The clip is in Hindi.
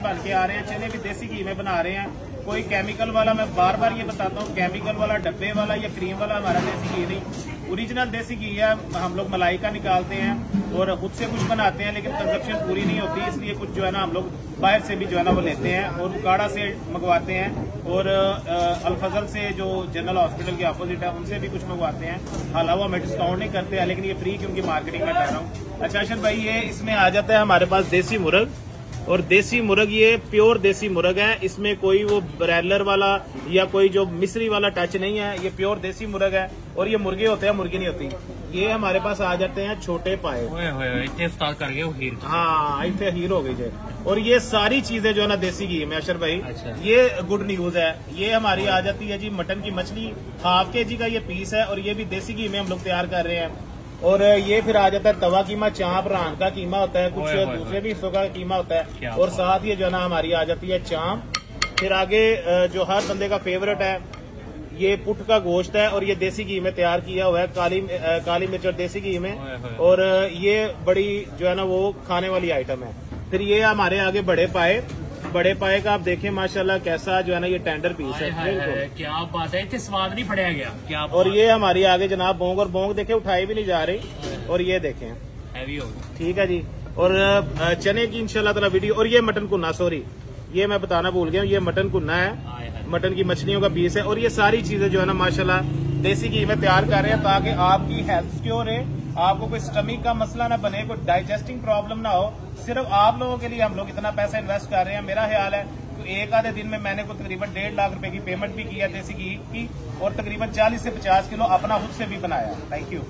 बन के आ रहे हैं, चने भी देसी घी में बना रहे हैं। कोई केमिकल वाला, मैं बार बार ये बताता हूँ, केमिकल वाला, डब्बे वाला या क्रीम वाला हमारा देसी घी नहीं, ओरिजिनल देसी घी है। हम लोग मलाई का निकालते हैं और खुद से कुछ बनाते हैं, लेकिन कंजप्शन पूरी नहीं होती, इसलिए कुछ जो है ना हम लोग बाहर से भी जो है ना वो लेते हैं और उकाड़ा से मंगवाते हैं और अल-फजल से जो जनरल हॉस्पिटल के अपोजिट है उनसे भी कुछ मंगवाते हैं। हालांकि हमें डिस्काउंट नहीं करते हैं, लेकिन ये फ्री क्योंकि मार्केटिंग में कर रहा हूँ। अच्छा अशर भाई, ये इसमें आ जाता है हमारे पास देसी मुर्ग, और देसी मुर्ग ये प्योर देसी मुर्ग है, इसमें कोई वो ब्रैलर वाला या कोई जो मिस्री वाला टच नहीं है, ये प्योर देसी मुर्ग है। और ये मुर्गे होते हैं, मुर्गी नहीं होती। ये हमारे पास आ जाते हैं छोटे पाए, हाँ इतने हीर हो गई जे। और ये सारी चीजें जो है ना देसी घी में अशर भाई। अच्छा। ये गुड न्यूज है, ये हमारी आ जाती है जी मटन की मछली, हाफ KG का ये पीस है और ये भी देसी घी में हम लोग तैयार कर रहे हैं। और ये फिर आ जाता है तवा कीमा, चांप, रान का कीमा होता है, कुछ दूसरे भी हिस्सों का कीमा होता है। और साथ ही जो है ना हमारी आ जाती है चांप। फिर आगे जो हर बंदे का फेवरेट है, ये पुट का गोश्त है और ये देसी घी में तैयार किया हुआ है, काली मिर्च और देसी घी में। और ये बड़ी जो है ना वो खाने वाली आइटम है। फिर ये हमारे आगे बड़े पाए का आप देखें माशाल्लाह कैसा जो है ना ये टेंडर पीस है। क्या बात है, इतने स्वाद नहीं पड़ेगा क्या? क्या और ये हमारी आगे जनाब बोंग, और बोंग देखे उठाई भी नहीं जा रही, और ये देखें हैवी हो गई। ठीक है जी। और चने की इंशाल्लाह ताला वीडियो। और ये मटन कुन्ना, सॉरी ये मैं बताना भूल गया, ये मटन कुन्ना है, मटन की मछलियों का पीस है। और ये सारी चीजें जो है ना माशाल्लाह देसी घी में तैयार कर रहे हैं, ताकि आपकी हेल्थ सिक्योर है, आपको कोई स्टमक का मसला ना बने, कोई डाइजेस्टिंग प्रॉब्लम ना हो। सिर्फ आप लोगों के लिए हम लोग इतना पैसा इन्वेस्ट कर रहे हैं। मेरा ख्याल है तो एक आधे दिन में मैंने को तकरीबन 1.5 लाख रुपए की पेमेंट भी की है देसी घी की, और तकरीबन 40 से 50 किलो अपना खुद से भी बनाया। Thank you.